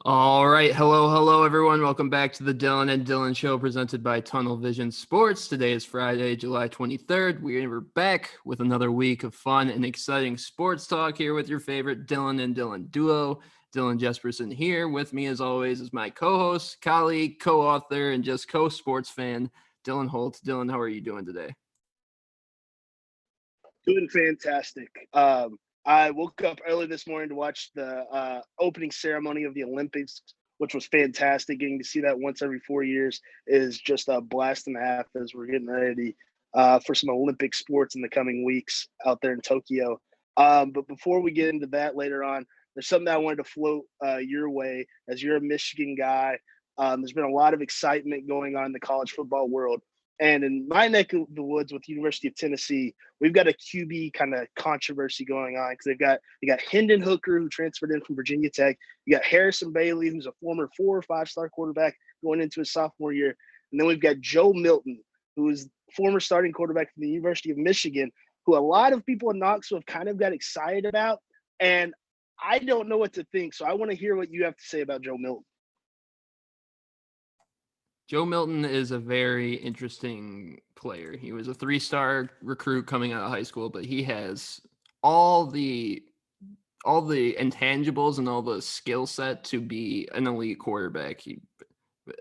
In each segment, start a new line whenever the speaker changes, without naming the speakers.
All right. Hello, everyone. Welcome back to the Dylan and Dylan Show presented by Tunnel Vision Sports. Today is Friday, July 23rd. We're back with another week of fun and exciting sports talk here with your favorite Dylan and Dylan duo. Dylan Jesperson here. With me, as always, is my co-host, colleague, co-author, and just co-sports fan, Dylan Holt. Dylan, how are you doing today?
Doing fantastic. I woke up early this morning to watch the opening ceremony of the Olympics, which was fantastic. Getting to see that once every 4 years is just a blast and a half as we're getting ready for some Olympic sports in the coming weeks out there in Tokyo. But before we get into that later on, there's something that I wanted to float your way as you're a Michigan guy. There's been a lot of excitement going on in the college football world. And in my neck of the woods with the University of Tennessee, we've got a QB kind of controversy going on because they got Hendon Hooker, who transferred in from Virginia Tech. You got Harrison Bailey, who's a former 4 or 5-star quarterback going into his sophomore year. And then we've got Joe Milton, who is former starting quarterback from the University of Michigan, who a lot of people in Knoxville have kind of got excited about. And I don't know what to think. So I want to hear what you have to say about Joe Milton.
Joe Milton is a very interesting player. He was a 3-star recruit coming out of high school, but he has all the intangibles and all the skill set to be an elite quarterback. He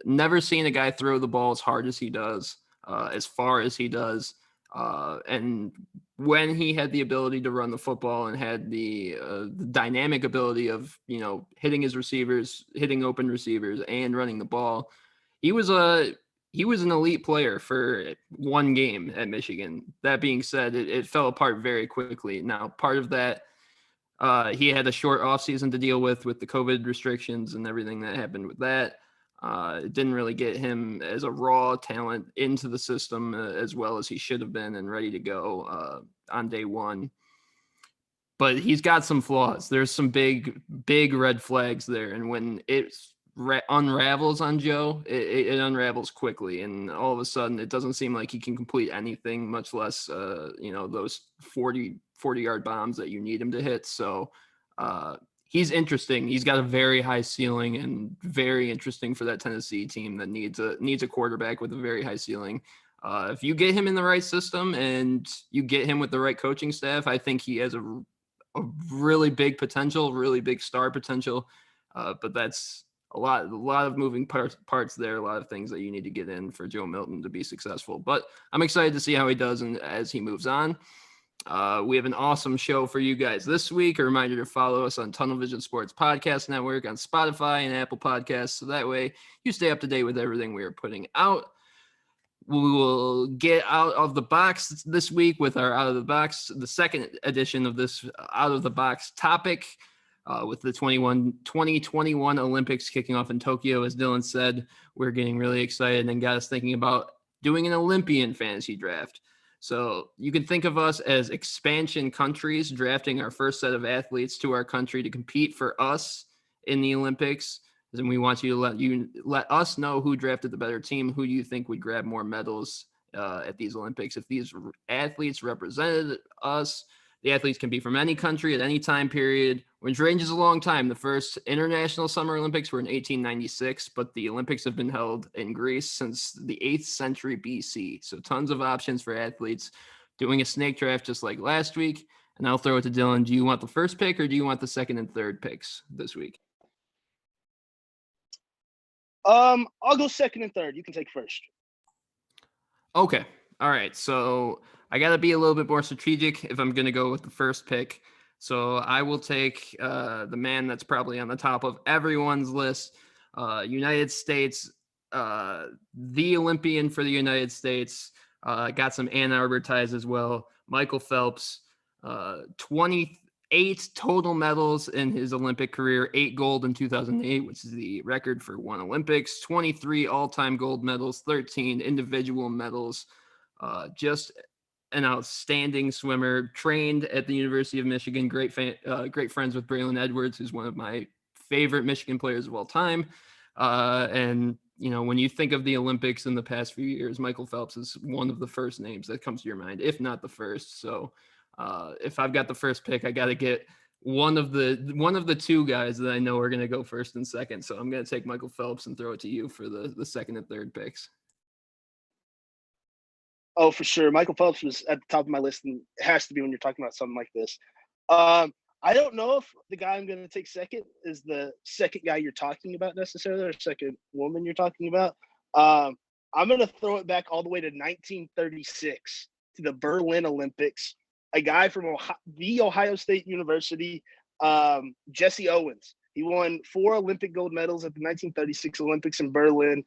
never seen a guy throw the ball as hard as he does, as far as he does. And when he had the ability to run the football and had the dynamic ability of, hitting his receivers, hitting open receivers and running the ball, he was an elite player for one game at Michigan. That being said, it fell apart very quickly. Now, part of that, he had a short offseason to deal with the COVID restrictions and everything that happened with that. It didn't really get him as a raw talent into the system as well as he should have been and ready to go on day one. But he's got some flaws. There's some big red flags there. And when it's unravels on Joe, it unravels quickly, and all of a sudden it doesn't seem like he can complete anything, much less those 40-yard bombs that you need him to hit. So he's interesting. He's got a very high ceiling and very interesting for that Tennessee team that needs a quarterback with a very high ceiling. If you get him in the right system and you get him with the right coaching staff, I think he has a really big potential, really big star potential. But that's a lot of moving parts there, a lot of things that you need to get in for Joe Milton to be successful. But I'm excited to see how he does and as he moves on. We have an awesome show for you guys this week. A reminder to follow us on Tunnel Vision Sports Podcast Network on Spotify and Apple Podcasts, so that way you stay up to date with everything we are putting out. We will get out of the box this week with our Out of the Box, the second edition of this Out of the Box topic. With the 2021 Olympics kicking off in Tokyo, as Dylan said, we're getting really excited and got us thinking about doing an Olympian fantasy draft. So you can think of us as expansion countries drafting our first set of athletes to our country to compete for us in the Olympics. And we want you to let us know who drafted the better team, who you think would grab more medals at these Olympics. If these athletes represented us, the athletes can be from any country at any time period, which ranges a long time. The first International Summer Olympics were in 1896, but the Olympics have been held in Greece since the 8th century BC. So tons of options for athletes. Doing a snake draft just like last week. And I'll throw it to Dylan. Do you want the first pick or do you want the second and third picks this week?
I'll go second and third. You can take first.
Okay. All right. So I got to be a little bit more strategic if I'm going to go with the first pick. So I will take the man that's probably on the top of everyone's list, United States, the Olympian for the United States, got some Ann Arbor ties as well, Michael Phelps, 28 total medals in his Olympic career, 8 gold in 2008, which is the record for one Olympics, 23 all-time gold medals, 13 individual medals, just an outstanding swimmer, trained at the University of Michigan, great friends with Braylon Edwards, who's one of my favorite Michigan players of all time. And, when you think of the Olympics in the past few years, Michael Phelps is one of the first names that comes to your mind, if not the first. So if I've got the first pick, I got to get one of the two guys that I know are going to go first and second. So I'm going to take Michael Phelps and throw it to you for the second and third picks.
Oh, for sure. Michael Phelps was at the top of my list, and it has to be when you're talking about something like this. I don't know if the guy I'm going to take second is the second guy you're talking about necessarily, or second woman you're talking about. I'm going to throw it back all the way to 1936 to the Berlin Olympics. A guy from the Ohio State University, Jesse Owens. He won 4 Olympic gold medals at the 1936 Olympics in Berlin.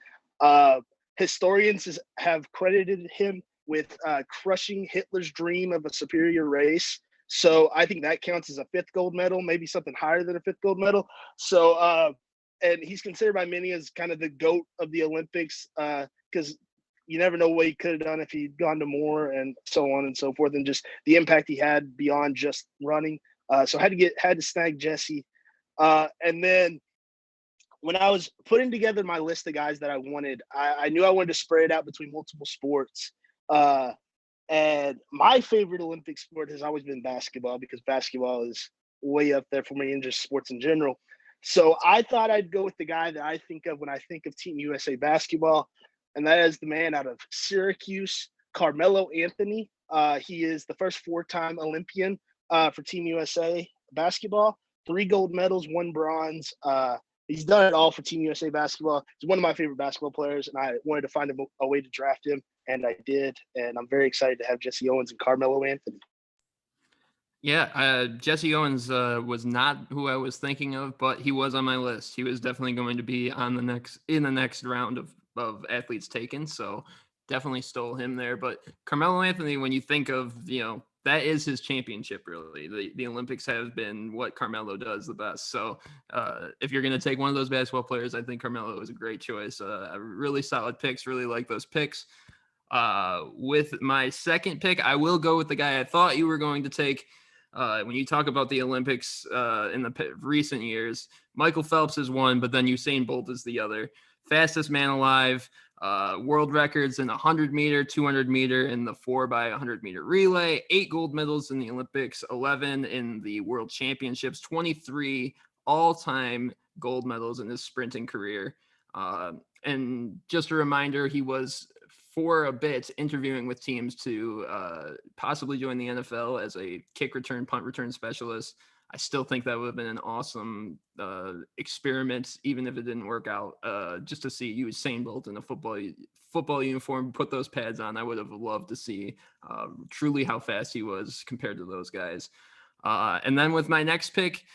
Historians have credited him with crushing Hitler's dream of a superior race. So I think that counts as a 5th gold medal, maybe something higher than a 5th gold medal. So, and he's considered by many as kind of the GOAT of the Olympics because you never know what he could have done if he'd gone to more and so on and so forth, and just the impact he had beyond just running. So I had to snag Jesse. And then when I was putting together my list of guys that I wanted, I knew I wanted to spread it out between multiple sports. And my favorite Olympic sport has always been basketball because basketball is way up there for me and just sports in general. So I thought I'd go with the guy that I think of when I think of Team USA basketball, and that is the man out of Syracuse, Carmelo Anthony. He is the first 4-time Olympian for Team USA basketball. 3 gold medals, 1 bronze. He's done it all for Team USA basketball. He's one of my favorite basketball players, and I wanted to find a way to draft him, and I did. And I'm very excited to have Jesse Owens and Carmelo Anthony.
Yeah, Jesse Owens was not who I was thinking of, but he was on my list. He was definitely going to be in the next round of athletes taken. So definitely stole him there. But Carmelo Anthony, when you think of, that is his championship, really. The Olympics have been what Carmelo does the best. So if you're going to take one of those basketball players, I think Carmelo is a great choice. Really solid picks. Really like those picks. With my second pick, I will go with the guy I thought you were going to take. When you talk about the Olympics in the recent years, Michael Phelps is one, but then Usain Bolt is the other. Fastest man alive, world records in the 100-meter, 200-meter, and the 4x100-meter relay, 8 gold medals in the Olympics, 11 in the World Championships, 23 all-time gold medals in his sprinting career. And just a reminder, he was for a bit interviewing with teams to possibly join the NFL as a kick return, punt return specialist. I still think that would have been an awesome experiment, even if it didn't work out, just to see Usain Bolt in a football uniform, put those pads on. I would have loved to see truly how fast he was compared to those guys. And then with my next pick,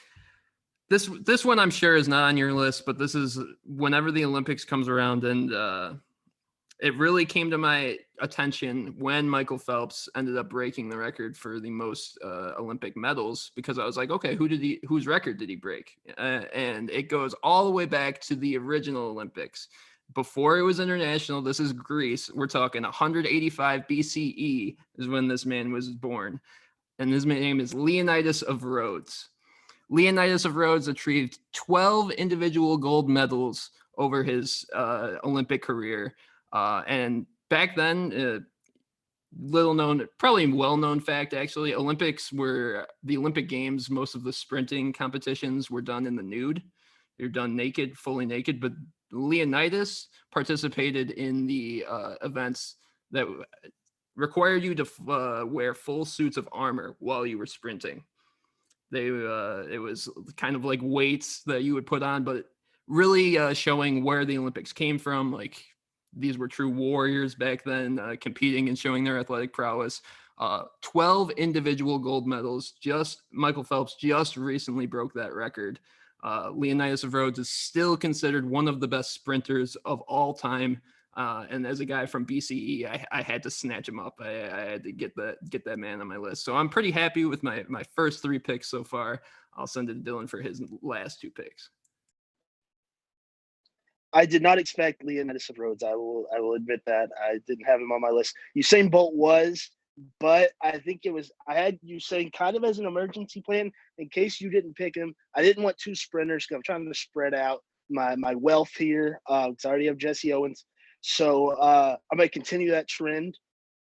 this one I'm sure is not on your list, but this is whenever the Olympics comes around, and it really came to my attention when Michael Phelps ended up breaking the record for the most Olympic medals, because I was like, okay, whose record did he break? And it goes all the way back to the original Olympics. Before it was international, this is Greece. We're talking 185 BCE is when this man was born. And his name is Leonidas of Rhodes. Leonidas of Rhodes achieved 12 individual gold medals over his Olympic career. And back then, little known, probably well-known fact, actually, the Olympic Games, most of the sprinting competitions were done in the nude. They're done naked, fully naked, but Leonidas participated in the events that required you to wear full suits of armor while you were sprinting. It was kind of like weights that you would put on, but really showing where the Olympics came from. Like, these were true warriors back then, competing and showing their athletic prowess. 12 individual gold medals. Michael Phelps just recently broke that record. Leonidas of Rhodes is still considered one of the best sprinters of all time. And as a guy from BCE, I had to snatch him up. I had to get that man on my list. So I'm pretty happy with my first 3 picks so far. I'll send it to Dylan for his last 2 picks.
I did not expect Leonidas of Rhodes. I will admit that. I didn't have him on my list. Usain Bolt was, but I think I had Usain kind of as an emergency plan in case you didn't pick him. I didn't want 2 sprinters because I'm trying to spread out my wealth here. Because I already have Jesse Owens. So I'm going to continue that trend.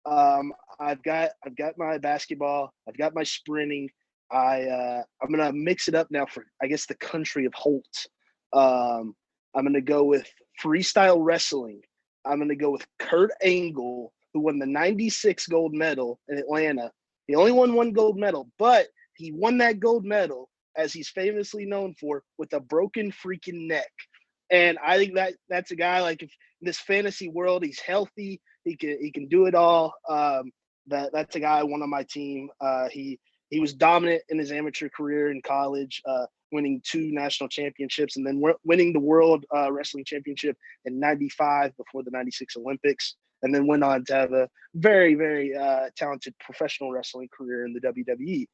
I've got my basketball. I've got my sprinting. I'm gonna mix it up now for, I guess, the country of Holt. I'm gonna go with freestyle wrestling. I'm gonna go with Kurt Angle, who won the '96 gold medal in Atlanta. He only won one gold medal, but he won that gold medal, as he's famously known for, with a broken freaking neck. And I think that's a guy, like, if in this fantasy world, he's healthy, he can do it all. That's a guy I want on my team. He was dominant in his amateur career in college, winning 2 national championships, and then winning the World Wrestling Championship in '95 before the '96 Olympics, and then went on to have a very, very talented professional wrestling career in the WWE.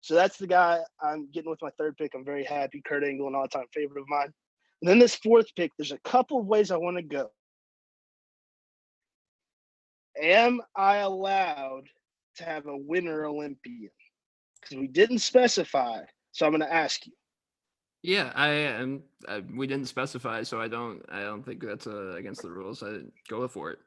So that's the guy I'm getting with my third pick. I'm very happy. Kurt Angle, an all-time favorite of mine. And then this fourth pick, there's a couple of ways I want to go. Am I allowed to have a winter Olympian? Because we didn't specify, so I'm going to ask you.
Yeah, I am. We didn't specify, so I don't think that's against the rules. I go for it.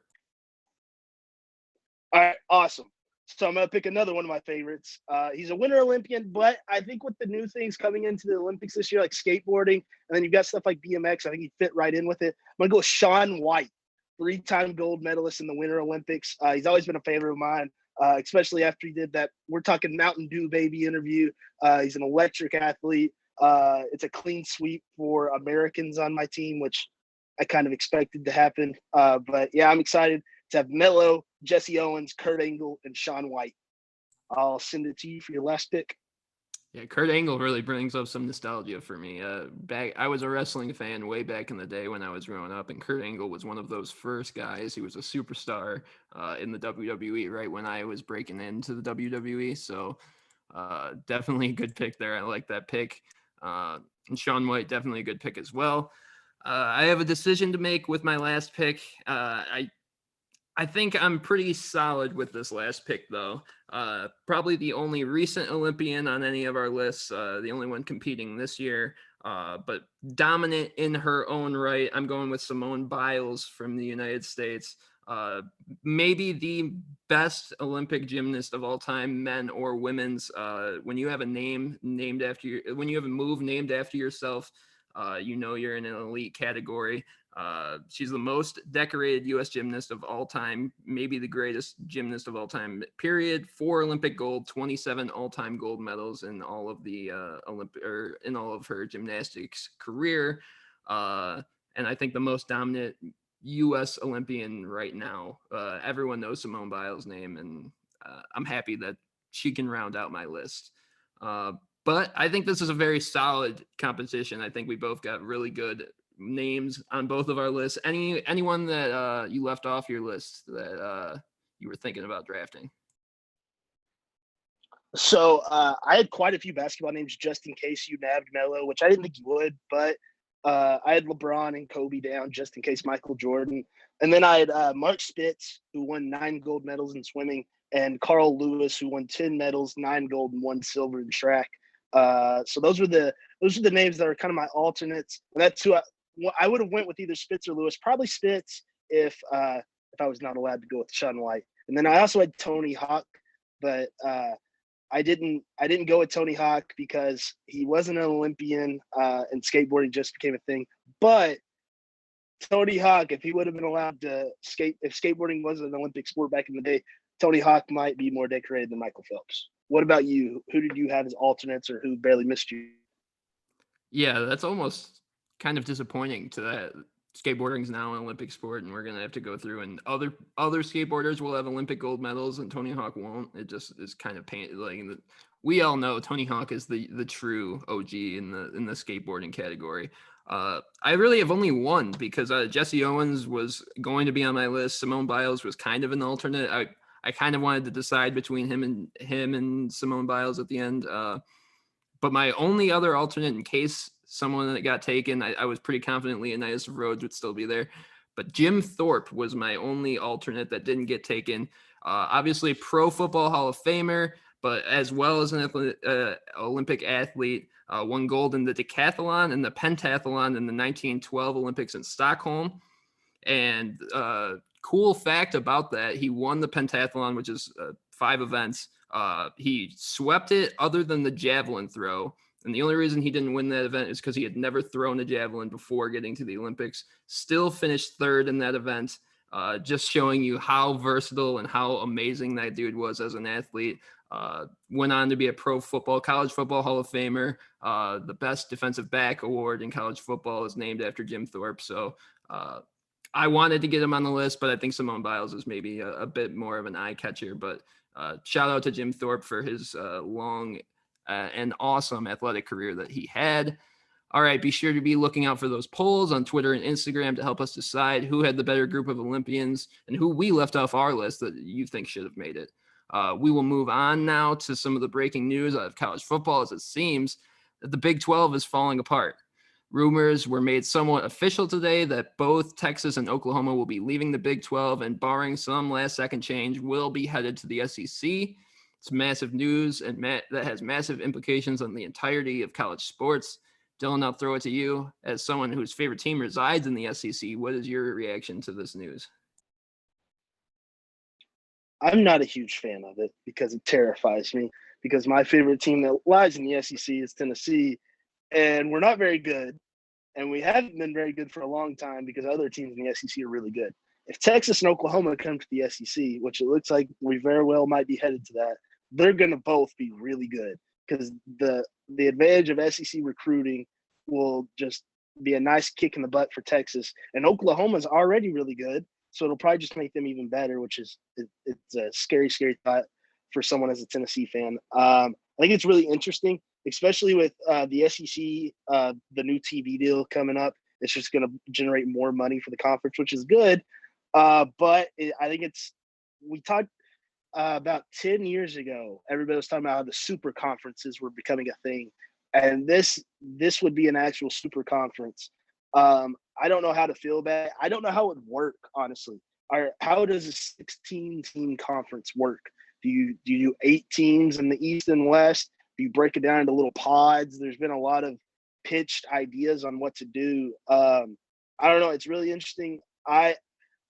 All right, awesome. So I'm going to pick another one of my favorites. He's a winter Olympian, but I think with the new things coming into the Olympics this year, like skateboarding, and then you've got stuff like BMX, I think he'd fit right in with it. I'm going to go with Shaun White, 3-time gold medalist in the Winter Olympics. He's always been a favorite of mine, especially after he did that "We're Talking Mountain Dew Baby" interview. He's an electric athlete. It's a clean sweep for Americans on my team, which I kind of expected to happen. But yeah, I'm excited to have Melo, Jesse Owens, Kurt Angle, and Shaun White. I'll send it to you for your last pick.
Yeah, Kurt Angle really brings up some nostalgia for me. I was a wrestling fan way back in the day when I was growing up, and Kurt Angle was one of those first guys. He was a superstar in the WWE right when I was breaking into the WWE. So definitely a good pick there. I like that pick. And Shaun White, definitely a good pick as well. I have a decision to make with my last pick. I think I'm pretty solid with this last pick, though. Probably the only recent Olympian on any of our lists, the only one competing this year, but dominant in her own right. I'm going with Simone Biles from the United States. Maybe the best Olympic gymnast of all time, men or women's. When you have a name named after you, when you have a move named after yourself, you're in an elite category. She's the most decorated U.S. gymnast of all time, maybe the greatest gymnast of all time, period. 4 Olympic gold, 27 all-time gold medals in all of the in all of her gymnastics career. And I think the most dominant U.S. Olympian right now. Everyone knows Simone Biles' name, and I'm happy that she can round out my list. But I think this is a very solid competition. I think we both got really good names on both of our lists. Anyone that you left off your list that you were thinking about drafting?
So I had quite a few basketball names just in case you nabbed Melo, which I didn't think you would, but I had LeBron and Kobe down just in case Michael Jordan. And then I had Mark Spitz, who won 9 gold medals in swimming, and Carl Lewis, who won 10 medals, 9 gold and 1 silver in track. So those were the names that are kind of my alternates. And that's who I would have went with, either Spitz or Lewis. Probably Spitz if I was not allowed to go with Shaun White. And then I also had Tony Hawk, but I didn't go with Tony Hawk because he wasn't an Olympian and skateboarding just became a thing. But Tony Hawk, if he would have been allowed to skate, if skateboarding wasn't an Olympic sport back in the day, Tony Hawk might be more decorated than Michael Phelps. What about you? Who did you have as alternates, or who barely missed you?
Yeah, that's almost kind of disappointing to that. Skateboarding is now an Olympic sport, and we're gonna have to go through, and other skateboarders will have Olympic gold medals, and Tony Hawk won't. It just is kind of we all know Tony Hawk is the true OG in the skateboarding category. I really have only one because Jesse Owens was going to be on my list. Simone Biles was kind of an alternate. I kind of wanted to decide between him and Simone Biles at the end. But my only other alternate, in case someone that got taken, I was pretty confident Leonidas Rhodes would still be there. But Jim Thorpe was my only alternate that didn't get taken. Obviously, Pro Football Hall of Famer, but as well as an Olympic athlete, won gold in the decathlon and the pentathlon in the 1912 Olympics in Stockholm. And cool fact about that, he won the pentathlon, which is 5 events, He swept it other than the javelin throw. And the only reason he didn't win that event is because he had never thrown a javelin before getting to the Olympics. Still finished third in that event, just showing you how versatile and how amazing that dude was as an athlete. Went on to be a college football Hall of Famer. The best defensive back award in college football is named after Jim Thorpe. So I wanted to get him on the list, but I think Simone Biles is maybe a bit more of an eye catcher. But shout out to Jim Thorpe for his long and awesome athletic career that he had. All right, be sure to be looking out for those polls on Twitter and Instagram to help us decide who had the better group of Olympians and who we left off our list that you think should have made it. We will move on now to some of the breaking news out of college football, as it seems that the Big 12 is falling apart. Rumors were made somewhat official today that both Texas and Oklahoma will be leaving the Big 12 and, barring some last-second change, will be headed to the SEC. It's massive news and that has massive implications on the entirety of college sports. Dylan, I'll throw it to you. As someone whose favorite team resides in the SEC, what is your reaction to this news?
I'm not a huge fan of it because it terrifies me, because my favorite team that lies in the SEC is Tennessee, and we're not very good, and we haven't been very good for a long time because other teams in the SEC are really good. If Texas and Oklahoma come to the SEC, which it looks like we very well might be headed to that, they're going to both be really good, because the advantage of SEC recruiting will just be a nice kick in the butt for Texas. And Oklahoma's already really good, so it'll probably just make them even better, which is it's a scary, scary thought for someone as a Tennessee fan. I think it's really interesting, especially with the SEC, the new TV deal coming up. It's just going to generate more money for the conference, which is good. I think we talked about 10 years ago, everybody was talking about how the super conferences were becoming a thing. And this would be an actual super conference. I don't know how to feel about it. I don't know how it would work, honestly. How does a 16-team conference work? Do you do 8 teams in the East and West? Do you break it down into little pods? There's been a lot of pitched ideas on what to do. I don't know. It's really interesting.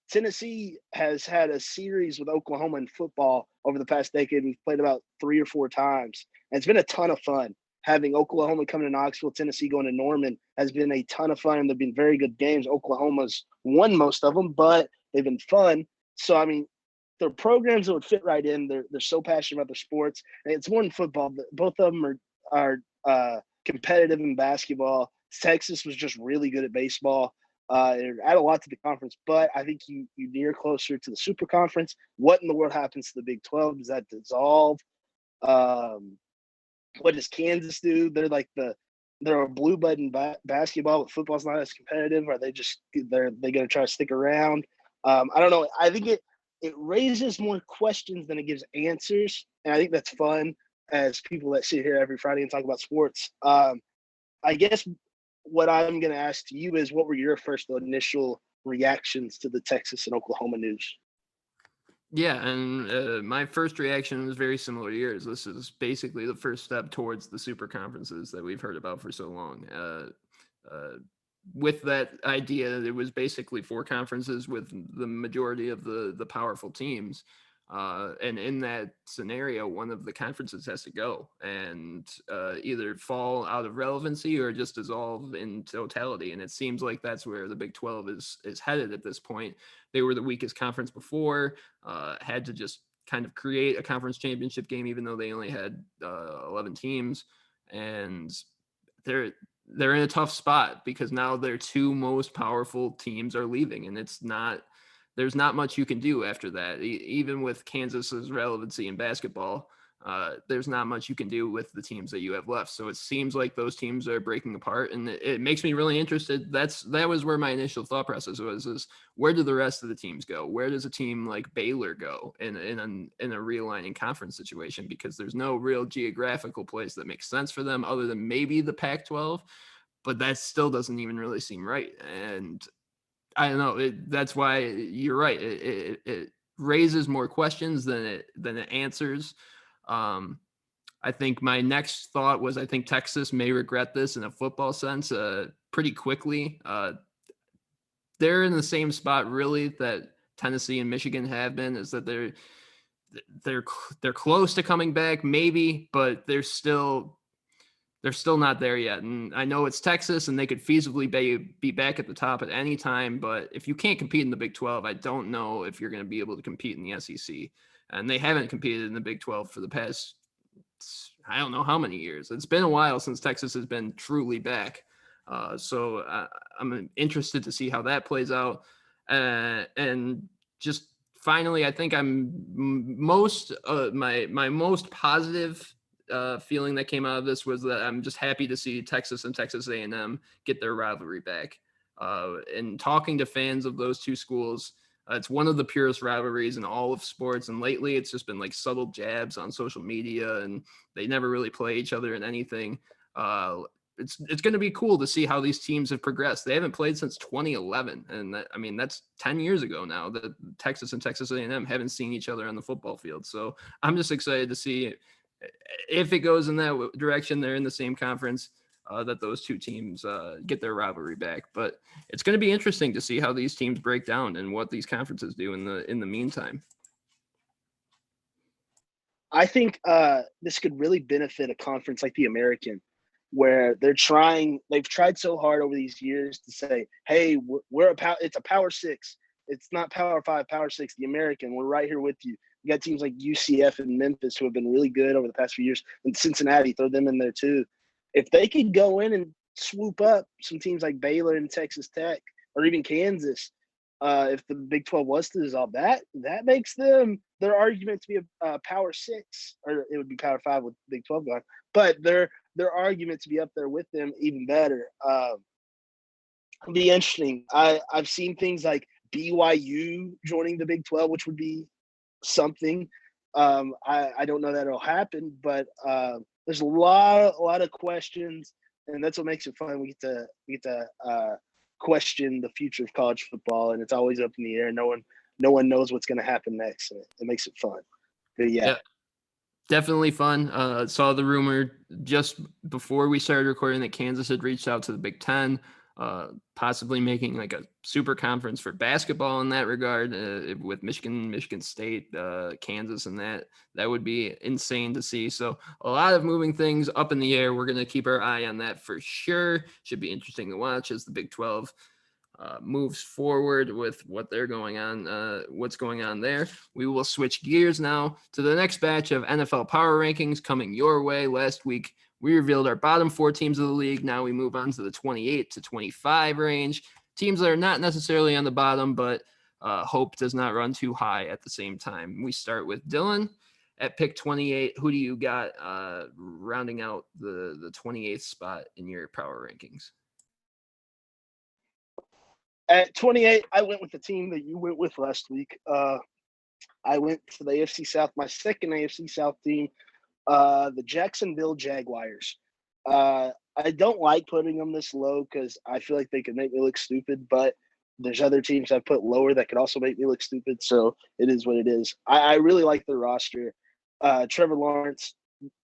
Tennessee has had a series with Oklahoma in football over the past decade. We've played about 3 or 4 times, and it's been a ton of fun. Having Oklahoma coming to Knoxville, Tennessee going to Norman has been a ton of fun, and they've been very good games. Oklahoma's won most of them, but they've been fun. So, I mean, they're programs that would fit right in. They're so passionate about their sports. And it's more than football. Both of them are competitive in basketball. Texas was just really good at baseball. It add a lot to the conference, but I think you near closer to the super conference. What in the world happens to the Big 12? Does that dissolve? What does Kansas do? They're a blue blood in basketball, but football's not as competitive. Are they going to try to stick around? I don't know. I think it raises more questions than it gives answers, and I think that's fun as people that sit here every Friday and talk about sports. I guess what I'm going to ask to you is, what were your first initial reactions to the Texas and Oklahoma news?
Yeah, and my first reaction was very similar to yours. This is basically the first step towards the super conferences that we've heard about for so long. With that idea, it was basically 4 conferences with the majority of the powerful teams. And in that scenario, one of the conferences has to go and either fall out of relevancy or just dissolve in totality. And it seems like that's where the Big 12 is headed at this point. They were the weakest conference before, had to just kind of create a conference championship game, even though they only had 11 teams. And they're in a tough spot because now their 2 most powerful teams are leaving, and there's not much you can do after that. Even with Kansas's relevancy in basketball, there's not much you can do with the teams that you have left. So it seems like those teams are breaking apart, and it makes me really interested. That was where my initial thought process was: is where do the rest of the teams go? Where does a team like Baylor go in a realigning conference situation? Because there's no real geographical place that makes sense for them other than maybe the Pac-12, but that still doesn't even really seem right. And I don't know. That's why you're right. It raises more questions than it answers. I think my next thought was, I think Texas may regret this in a football sense pretty quickly. They're in the same spot really that Tennessee and Michigan have been, is that they're close to coming back, maybe, but they're still not there yet. And I know it's Texas, and they could feasibly be back at the top at any time. But if you can't compete in the Big 12, I don't know if you're going to be able to compete in the SEC. And they haven't competed in the Big 12 for the past, I don't know how many years. It's been a while since Texas has been truly back. So I'm interested to see how that plays out. And just finally, I think I'm most my most positive feeling that came out of this was that I'm just happy to see Texas and Texas A&M get their rivalry back. And talking to fans of those two schools, it's one of the purest rivalries in all of sports. And lately, it's just been like subtle jabs on social media, and they never really play each other in anything. It's going to be cool to see how these teams have progressed. They haven't played since 2011, and that's 10 years ago now that Texas and Texas A&M haven't seen each other on the football field. So I'm just excited to see if it goes in that direction. They're in the same conference, that those two teams get their rivalry back. But it's going to be interesting to see how these teams break down and what these conferences do in the meantime.
I think this could really benefit a conference like the American, where they've tried so hard over these years to say, hey, it's a Power 6. It's not Power 5, Power 6, the American. We're right here with you. You got teams like UCF and Memphis who have been really good over the past few years, and Cincinnati, throw them in there too. If they could go in and swoop up some teams like Baylor and Texas Tech, or even Kansas, if the Big 12 was to dissolve, that makes them their argument to be a Power 6, or it would be Power 5 with Big 12 gone, but their argument to be up there with them even better. It'll be interesting. I've seen things like BYU joining the Big 12, which would be something. I don't know that it'll happen, but there's a lot of questions, and that's what makes it fun. We get to question the future of college football, and it's always up in the air. No one knows what's going to happen next. It makes it fun. But yeah.
Definitely fun. Saw the rumor just before we started recording that Kansas had reached out to the Big Ten, possibly making like a super conference for basketball in that regard, with Michigan State, Kansas, and that would be insane to see. So a lot of moving things up in the air. We're going to keep our eye on that for sure. Should be interesting to watch as the Big 12 moves forward with what's going on there. We will switch gears now to the next batch of NFL Power Rankings coming your way. Last week, we revealed our bottom 4 teams of the league. Now we move on to the 28 to 25 range. Teams that are not necessarily on the bottom, but hope does not run too high at the same time. We start with Dylan at pick 28. Who do you got rounding out the 28th spot in your power rankings?
At 28, I went with the team that you went with last week. I went to the AFC South, my second AFC South team, the Jacksonville Jaguars. I don't like putting them this low because I feel like they could make me look stupid, but there's other teams I put lower that could also make me look stupid, so it is what it is. I really like their roster. Trevor Lawrence,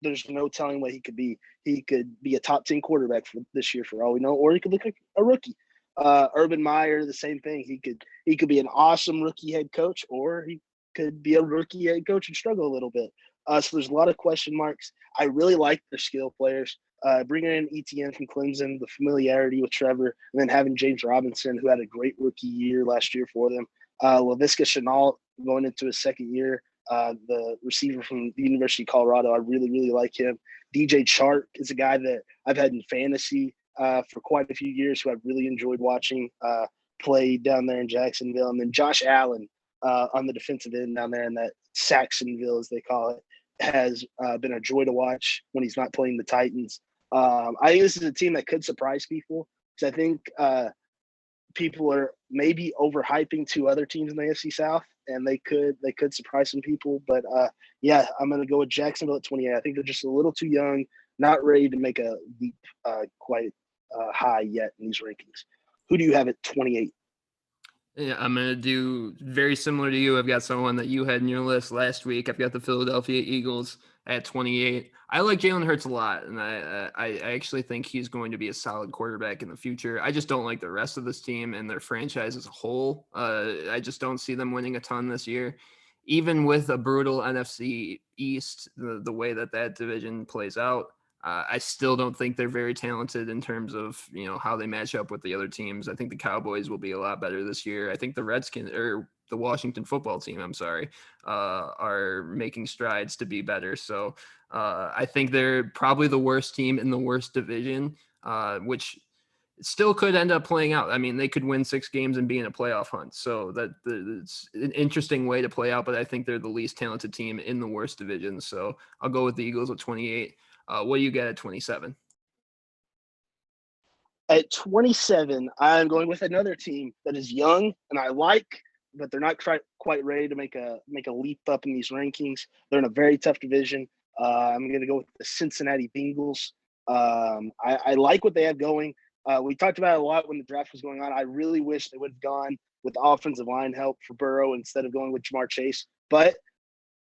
there's no telling what he could be. He could be a top 10 quarterback for this year for all we know, or he could look like a rookie. Urban Meyer, the same thing. He could be an awesome rookie head coach, or he could be a rookie head coach and struggle a little bit. So there's a lot of question marks. I really like their skill players. Bringing in ETN from Clemson, the familiarity with Trevor, and then having James Robinson, who had a great rookie year last year for them. Laviska Shenault going into his second year, the receiver from the University of Colorado. I really, really like him. DJ Chark is a guy that I've had in fantasy for quite a few years, who I've really enjoyed watching play down there in Jacksonville. And then Josh Allen on the defensive end down there in that Saxonville, as they call it, has been a joy to watch when he's not playing the Titans. I think this is a team that could surprise people, because I think people are maybe overhyping 2 other teams in the AFC South, and they could surprise some people. But yeah, I'm going to go with Jacksonville at 28. I think they're just a little too young, not ready to make a leap quite high yet in these rankings. Who do you have at 28?
Yeah, I'm going to do very similar to you. I've got someone that you had in your list last week. I've got the Philadelphia Eagles at 28. I like Jalen Hurts a lot, and I actually think he's going to be a solid quarterback in the future. I just don't like the rest of this team and their franchise as a whole. I just don't see them winning a ton this year. even with a brutal NFC East, the way that division plays out, I still don't think they're very talented in terms of, how they match up with the other teams. I think the Cowboys will be a lot better this year. I think the Redskins, or the Washington football team, I'm sorry, are making strides to be better. So I think they're probably the worst team in the worst division, which still could end up playing out. I mean, they could win 6 games and be in a playoff hunt. So it's an interesting way to play out, but I think they're the least talented team in the worst division. So I'll go with the Eagles at 28. What do you get at 27?
At 27, I'm going with another team that is young and I like, but they're not quite ready to make a leap up in these rankings. They're in a very tough division. I'm going to go with the Cincinnati Bengals. I like what they have going. We talked about it a lot when the draft was going on. I really wish they would have gone with offensive line help for Burrow instead of going with Jamar Chase. But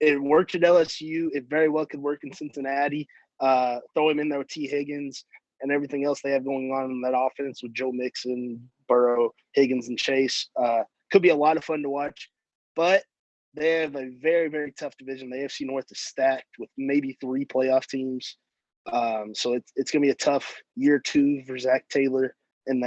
it worked at LSU. It very well could work in Cincinnati. Throw him in there with T. Higgins and everything else they have going on in that offense with Joe Mixon, Burrow, Higgins, and Chase. Could be a lot of fun to watch. But they have a very, very tough division. The AFC North is stacked with maybe 3 playoff teams. So it's going to be a tough year 2 for Zach Taylor and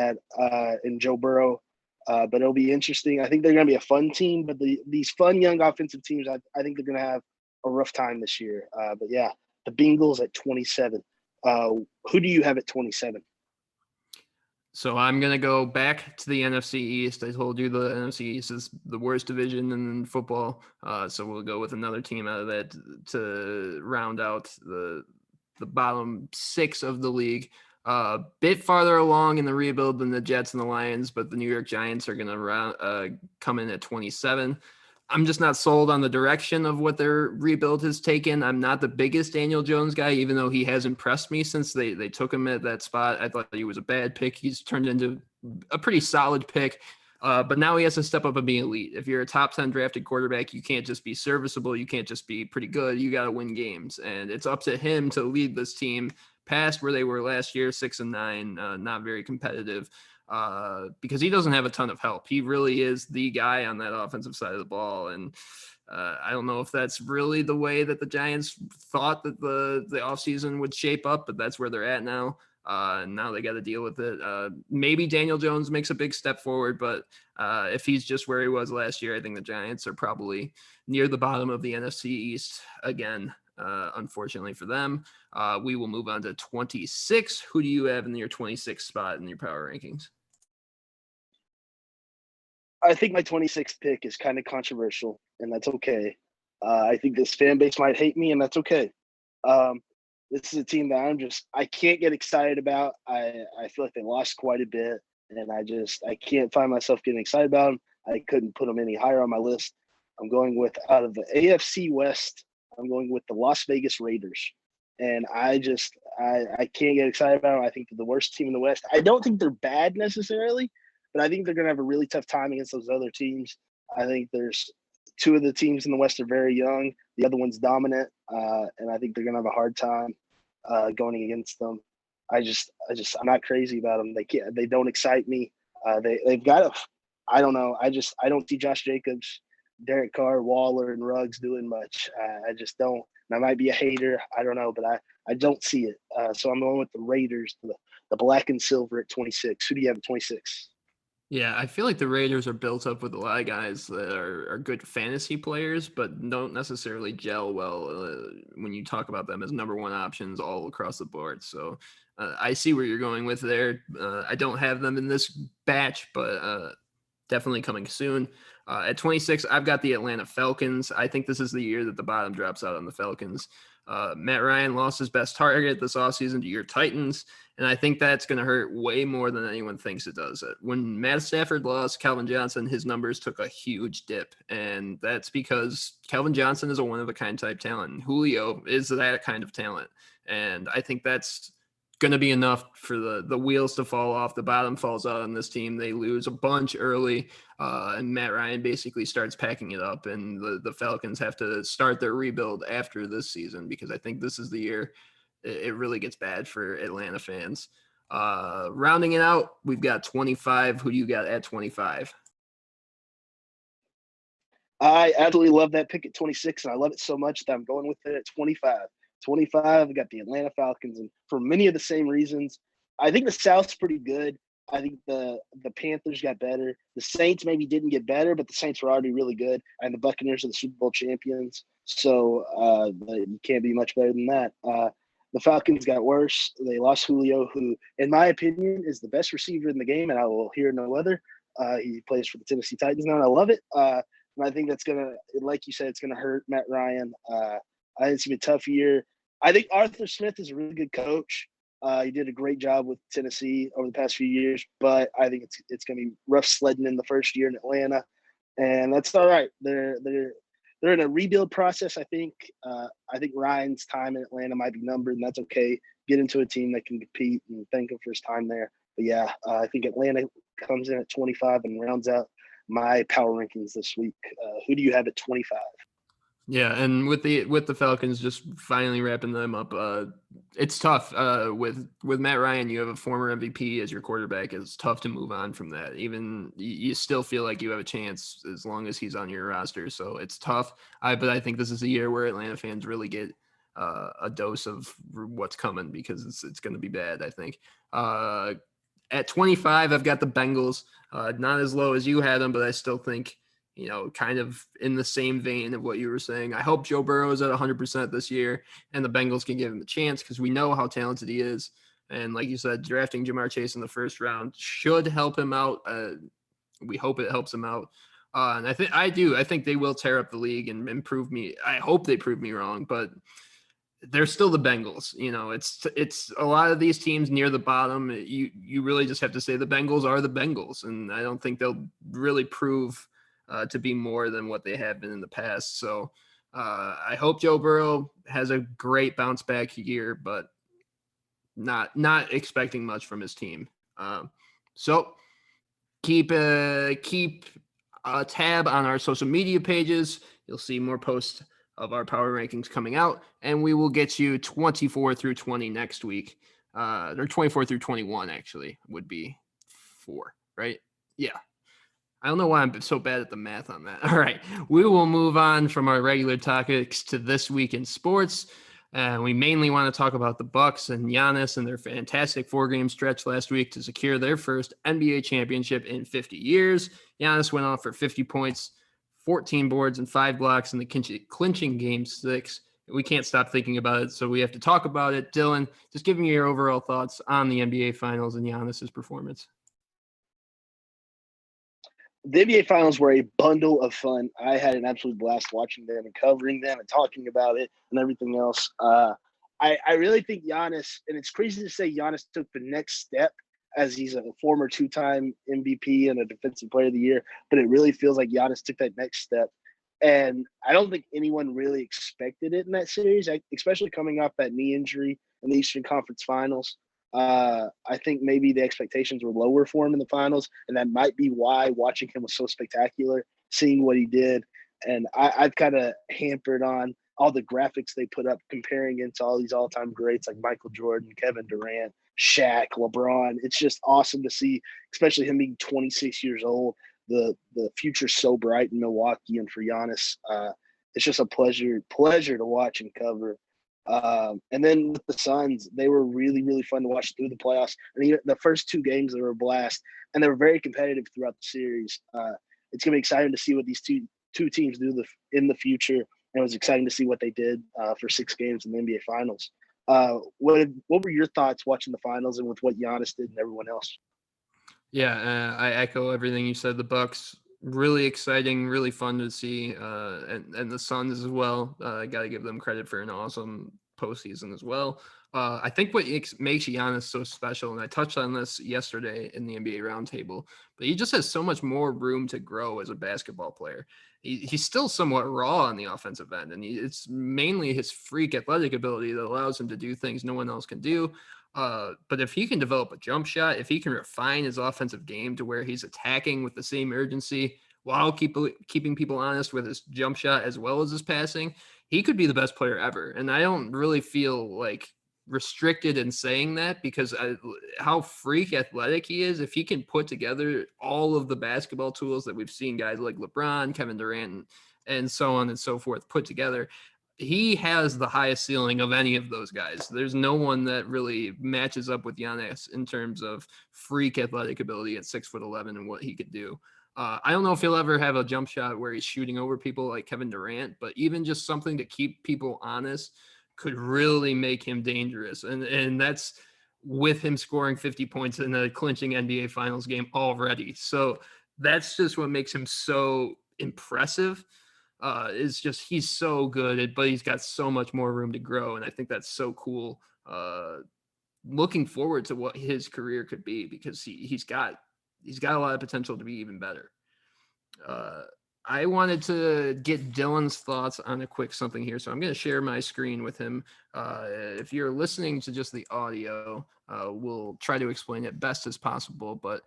Joe Burrow. But it'll be interesting. I think they're going to be a fun team, but these fun young offensive teams, I think they're going to have a rough time this year. But yeah, the Bengals at 27. Who do you have at 27?
So I'm going to go back to the NFC East. I told you the NFC East is the worst division in football. So we'll go with another team out of that to round out the bottom 6 of the league. Bit farther along in the rebuild than the Jets and the Lions, but the New York Giants are going to come in at 27. I'm just not sold on the direction of what their rebuild has taken. I'm not the biggest Daniel Jones guy, even though he has impressed me since they took him at that spot. I thought he was a bad pick. He's turned into a pretty solid pick. But now he has to step up and be elite. If you're a top 10 drafted quarterback, you can't just be serviceable. You can't just be pretty good. You got to win games. And it's up to him to lead this team past where they were last year, 6-9, not very competitive. Because he doesn't have a ton of help. He really is the guy on that offensive side of the ball. And I don't know if that's really the way that the Giants thought that the offseason would shape up, but that's where they're at now. And now they got to deal with it. Maybe Daniel Jones makes a big step forward, but if he's just where he was last year, I think the Giants are probably near the bottom of the NFC East again. Unfortunately for them, we will move on to 26. Who do you have in your 26th spot in your power rankings?
I think my 26th pick is kind of controversial, and that's okay. I think this fan base might hate me, and that's okay. This is a team that I can't get excited about. I feel like they lost quite a bit, and I can't find myself getting excited about them. I couldn't put them any higher on my list. I'm going with, out of the AFC West, I'm going with the Las Vegas Raiders. And I can't get excited about them. I think they're the worst team in the West. I don't think they're bad necessarily, but I think they're going to have a really tough time against those other teams. I think there's 2 of the teams in the West are very young. The other one's dominant, and I think they're going to have a hard time going against them. I'm not crazy about them. They don't excite me. They've got I don't know. I don't see Josh Jacobs, Derek Carr, Waller, and Ruggs doing much. I just don't. And I might be a hater. I don't know, but I don't see it. So I'm going with the Raiders, the black and silver at 26. Who do you have at 26?
Yeah, I feel like the Raiders are built up with a lot of guys that are good fantasy players, but don't necessarily gel well when you talk about them as number 1 options all across the board. So I see where you're going with there. I don't have them in this batch, but definitely coming soon. At 26, I've got the Atlanta Falcons. I think this is the year that the bottom drops out on the Falcons. Matt Ryan lost his best target this offseason to your Titans, and I think that's going to hurt way more than anyone thinks it does. When Matt Stafford lost Calvin Johnson, his numbers took a huge dip, and that's because Calvin Johnson is a one-of-a-kind type talent, and Julio is that kind of talent, and I think that's going to be enough for the wheels to fall off. The bottom falls out on this team. They lose a bunch early, and Matt Ryan basically starts packing it up, and the Falcons have to start their rebuild after this season because I think this is the year it really gets bad for Atlanta fans. Rounding it out, we've got 25. Who do you got at 25?
I absolutely love that pick at 26, and I love it so much that I'm going with it at 25. 25, I got the Atlanta Falcons, and for many of the same reasons. I think the South's pretty good. I think the Panthers got better. The Saints maybe didn't get better, but the Saints were already really good, and the Buccaneers are the Super Bowl champions. So you can't be much better than that. The Falcons got worse. They lost Julio, who, in my opinion, is the best receiver in the game, and I will hear no other. He plays for the Tennessee Titans now, and I love it. And I think that's going to, like you said, it's going to hurt Matt Ryan. I think it's going to be a tough year. I think Arthur Smith is a really good coach. He did a great job with Tennessee over the past few years, but I think it's going to be rough sledding in the first year in Atlanta, and that's all right. They're in a rebuild process. I think Ryan's time in Atlanta might be numbered, and that's okay. Get into a team that can compete and thank him for his time there. But yeah, I think Atlanta comes in at 25 and rounds out my power rankings this week. Who do you have at 25?
Yeah, and with the Falcons just finally wrapping them up, it's tough. With Matt Ryan, you have a former MVP as your quarterback. It's tough to move on from that. Even you still feel like you have a chance as long as he's on your roster. So it's tough. But I think this is a year where Atlanta fans really get a dose of what's coming because it's going to be bad. I think. At 25, I've got the Bengals. Not as low as you had them, but I still think, kind of in the same vein of what you were saying. I hope Joe Burrow is at 100% this year and the Bengals can give him a chance because we know how talented he is. And like you said, drafting Jamar Chase in the first round should help him out. We hope it helps him out. And I think they will tear up the league and prove me. I hope they prove me wrong, but they're still the Bengals. It's a lot of these teams near the bottom. You really just have to say the Bengals are the Bengals. And I don't think they'll really prove to be more than what they have been in the past. So I hope Joe Burrow has a great bounce back year, but not expecting much from his team. So keep a tab on our social media pages. You'll see more posts of our power rankings coming out, and we will get you 24 through 20 next week. Or 24 through 21 actually would be 4, right? Yeah. I don't know why I'm so bad at the math on that. All right. We will move on from our regular topics to this week in sports. We mainly want to talk about the Bucks and Giannis and their fantastic 4-game stretch last week to secure their first NBA championship in 50 years. Giannis went off for 50 points, 14 boards, and 5 blocks in the clinching game 6. We can't stop thinking about it, so we have to talk about it. Dylan, just give me your overall thoughts on the NBA Finals and Giannis's performance.
The NBA Finals were a bundle of fun. I had an absolute blast watching them and covering them and talking about it and everything else. I really think Giannis, and it's crazy to say Giannis took the next step as he's a former 2-time MVP and a Defensive Player of the Year, but it really feels like Giannis took that next step. And I don't think anyone really expected it in that series, especially coming off that knee injury in the Eastern Conference Finals. I think maybe the expectations were lower for him in the finals, and that might be why watching him was so spectacular, seeing what he did. And I've kind of hampered on all the graphics they put up comparing him to all these all-time greats like Michael Jordan, Kevin Durant, Shaq, LeBron. It's just awesome to see, especially him being 26 years old. The future's so bright in Milwaukee, and for Giannis, it's just a pleasure to watch and cover. And then with the Suns, they were really, really fun to watch through the playoffs. And even the first 2 games, they were a blast, and they were very competitive throughout the series. It's going to be exciting to see what these two teams do in the future. And it was exciting to see what they did for 6 games in the NBA Finals. What were your thoughts watching the finals and with what Giannis did and everyone else?
Yeah, I echo everything you said. The Bucks, really exciting, really fun to see, and the Suns as well. I got to give them credit for an awesome postseason as well. I think what makes Giannis so special, and I touched on this yesterday in the NBA Roundtable, but he just has so much more room to grow as a basketball player. He's still somewhat raw on the offensive end, and it's mainly his freak athletic ability that allows him to do things no one else can do. But if he can develop a jump shot, if he can refine his offensive game to where he's attacking with the same urgency while keeping people honest with his jump shot as well as his passing, he could be the best player ever. And I don't really feel like restricted in saying that because how freak athletic he is. If he can put together all of the basketball tools that we've seen guys like LeBron, Kevin Durant, and so on and so forth put together, he has the highest ceiling of any of those guys. There's no one that really matches up with Giannis in terms of freak athletic ability at 6'11" and what he could do. I don't know if he'll ever have a jump shot where he's shooting over people like Kevin Durant, but even just something to keep people honest could really make him dangerous. And that's with him scoring 50 points in a clinching NBA Finals game already. So that's just what makes him so impressive. Is just he's so good, but he's got so much more room to grow. And I think that's so cool. Looking forward to what his career could be because he's got a lot of potential to be even better. I wanted to get Dylan's thoughts on a quick something here, so I'm going to share my screen with him. If you're listening to just the audio, we'll try to explain it best as possible, but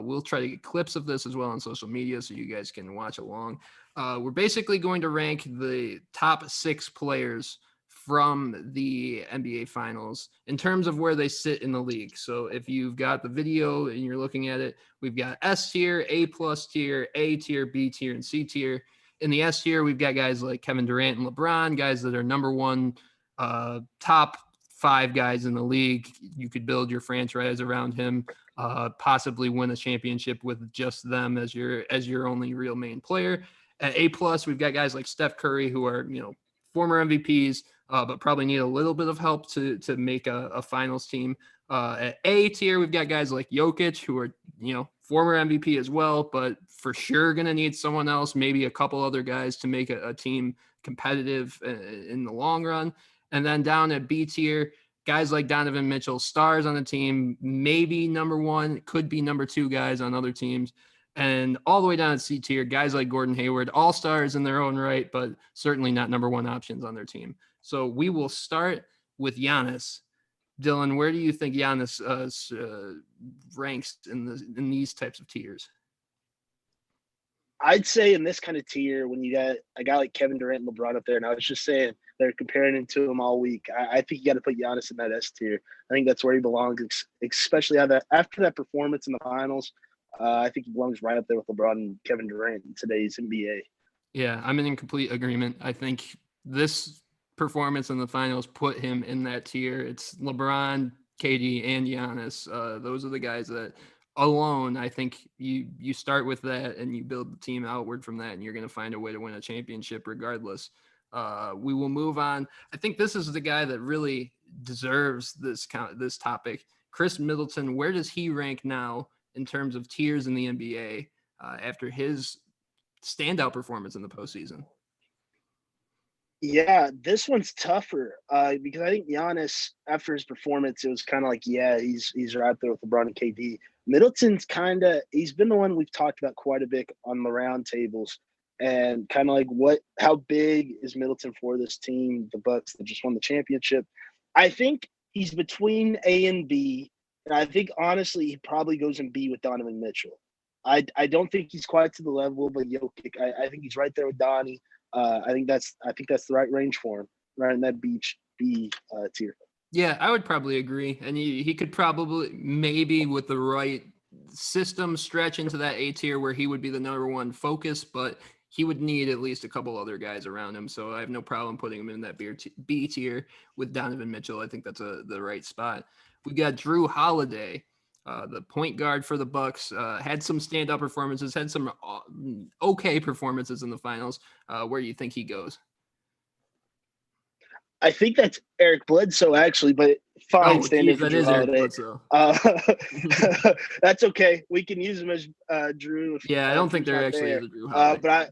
we'll try to get clips of this as well on social media so you guys can watch along. We're basically going to rank the top 6 players from the NBA Finals in terms of where they sit in the league. So if you've got the video and you're looking at it, we've got S tier, A+ tier, A tier, B tier, and C tier. In the S tier, we've got guys like Kevin Durant and LeBron, guys that are number one, top 5 guys in the league. You could build your franchise around him, possibly win a championship with just them as your only real main player. At A+, we've got guys like Steph Curry, who are, former MVPs, but probably need a little bit of help to make a finals team. At A tier, we've got guys like Jokic, who are, former MVP as well, but for sure going to need someone else, maybe a couple other guys to make a team competitive in the long run. And then down at B tier, guys like Donovan Mitchell, stars on the team, maybe number 1, could be number 2 guys on other teams. And all the way down at C tier, guys like Gordon Hayward, all stars in their own right, but certainly not number 1 options on their team. So we will start with Giannis. Dylan, where do you think Giannis ranks in these types of tiers?
I'd say in this kind of tier, when you got a guy like Kevin Durant and LeBron up there, and I was just saying they're comparing him to him all week. I think you got to put Giannis in that S tier. I think that's where he belongs, especially after that performance in the finals. I think he belongs right up there with LeBron and Kevin Durant in today's NBA.
Yeah, I'm in complete agreement. I think this performance in the finals put him in that tier. It's LeBron, KD, and Giannis. Those are the guys that alone, I think you start with that and you build the team outward from that, and you're going to find a way to win a championship regardless. We will move on. I think this is the guy that really deserves this topic. Chris Middleton, where does he rank now in terms of tiers in the NBA after his standout performance in the postseason?
Yeah, this one's tougher because I think Giannis, after his performance, it was kind of like, yeah, he's right there with LeBron and KD. Middleton's he's been the one we've talked about quite a bit on the round tables, and kind of like how big is Middleton for this team, the Bucks that just won the championship. I think he's between A and B, and I think honestly he probably goes in B with Donovan Mitchell. I don't think he's quite to the level of Jokic. I think he's right there with Donnie. I think that's the right range for him, right in that B tier.
Yeah, I would probably agree, and he could probably maybe with the right system stretch into that A tier where he would be the number 1 focus, but he would need at least a couple other guys around him. So I have no problem putting him in that B tier with Donovan Mitchell. I think that's the right spot. We got Drew Holiday. The point guard for the Bucks, had some standout performances, had some okay performances in the finals. Where do you think he goes?
I think that's Eric Bledsoe, actually, but fine, stand-in for Drew Holiday. That's okay. We can use him as Drew.
I don't think there actually is a Drew Holiday.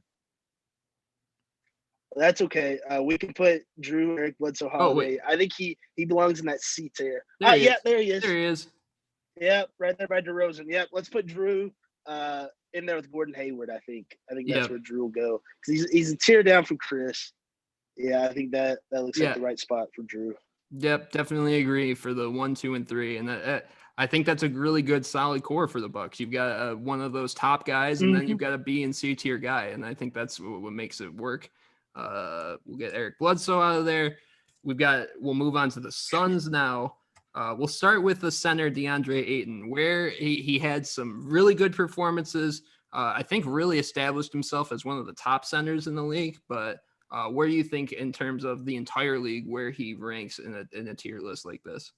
That's okay. We can put Drew, Eric Bledsoe, Holiday. I think he belongs in that C tier. There he is.
There he is.
Yep, right there by DeRozan. Yep, let's put Drew in there with Gordon Hayward. I think that's where Drew will go because he's a tier down from Chris. Yeah, I think that looks like the right spot for Drew.
Yep, definitely agree for the 1, 2, and 3, and I think that's a really good, solid core for the Bucks. You've got one of those top guys, and then you've got a B and C tier guy, and I think that's what makes it work. We'll get Eric Bledsoe out of there. We'll move on to the Suns now. We'll start with the center, DeAndre Ayton, where he had some really good performances. I think really established himself as one of the top centers in the league. But where do you think in terms of the entire league, where he ranks in a tier list like this?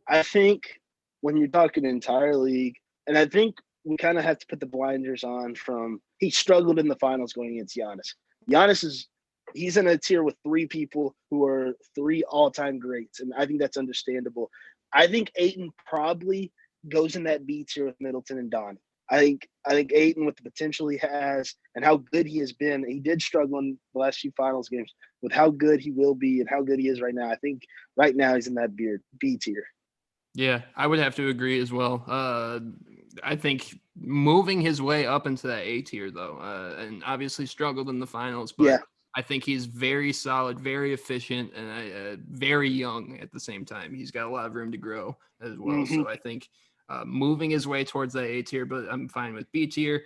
I think when you're talking entire league, and I think we kind of have to put the blinders on from he struggled in the finals going against Giannis. He's in a tier with three people who are three all-time greats, and I think that's understandable. I think Ayton probably goes in that B tier with Middleton and Donnie. I think Ayton, with the potential he has and how good he has been, he did struggle in the last few finals games. With how good he will be and how good he is right now, I think right now he's in that B tier.
Yeah, I would have to agree as well. I think moving his way up into that A tier, though, and obviously struggled in the finals, but
Yeah.
I think he's very solid, very efficient, and very young at the same time. He's got a lot of room to grow as well.
Mm-hmm.
So I think moving his way towards that A tier, but I'm fine with B tier.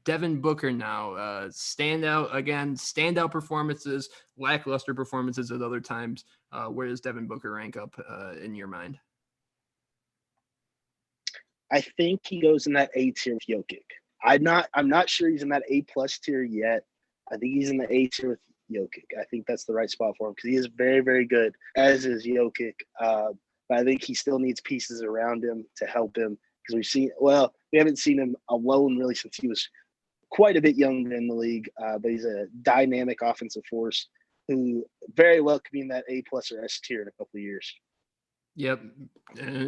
Devin Booker now, standout performances, lackluster performances at other times. Where does Devin Booker rank up in your mind?
I think he goes in that A tier with Jokic. I'm not sure he's in that A plus tier yet. I think he's in the A tier with Jokic. I think that's the right spot for him because he is very, very good, as is Jokic. But I think he still needs pieces around him to help him because we haven't seen him alone really since he was quite a bit younger in the league. But he's a dynamic offensive force who very well could be in that A plus or S tier in a couple of years.
Yep.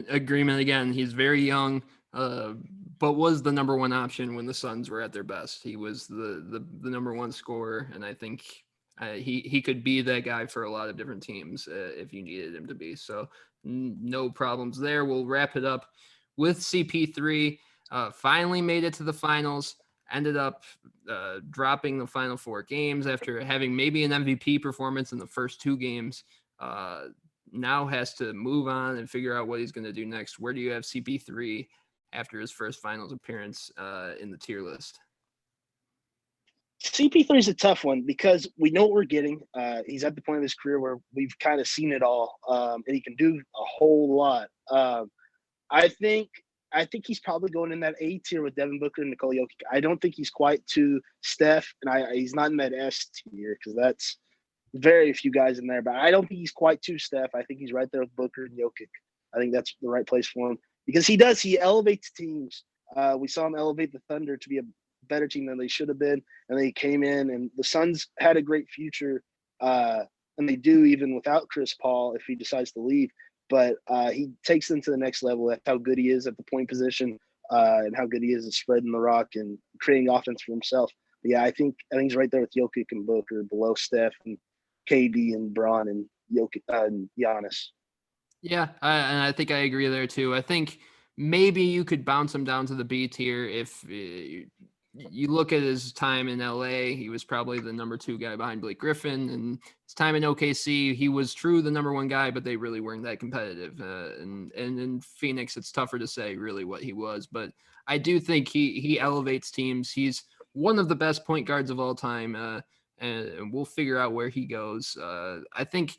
Agreement again. He's very young, but was the number one option when the Suns were at their best. He was the number one scorer, and I think he could be that guy for a lot of different teams if you needed him to be. So no problems there. We'll wrap it up with CP3. Finally made it to the finals. Ended up dropping the final 4 games after having maybe an MVP performance in the first 2 games. Now has to move on and figure out what he's going to do next. Where do you have CP3 after his first finals appearance in the tier list?
CP3 is a tough one because we know what we're getting. He's at the point of his career where we've kind of seen it all, and he can do a whole lot. I think he's probably going in that A tier with Devin Booker and Nikola Jokic. I don't think he's quite to Steph, and he's not in that S tier because that's very few guys in there, but I don't think he's quite to Steph. I think he's right there with Booker and Jokic. I think that's the right place for him because he elevates teams. We saw him elevate the Thunder to be a better team than they should have been, and they came in, and the Suns had a great future, and they do even without Chris Paul if he decides to leave. But he takes them to the next level. That's how good he is at the point position, and how good he is at spreading the rock and creating offense for himself. But yeah, I think he's right there with Jokic and Booker, below Steph and KD and Bron and Jokic and Giannis.
Yeah, and I think I agree there too. I think maybe you could bounce him down to the B tier if you look at his time in LA. He was probably the number 2 guy behind Blake Griffin, and his time in OKC, he was true the number 1 guy, but they really weren't that competitive. And in Phoenix, it's tougher to say really what he was, but I do think he elevates teams. He's one of the best point guards of all time. And we'll figure out where he goes. I think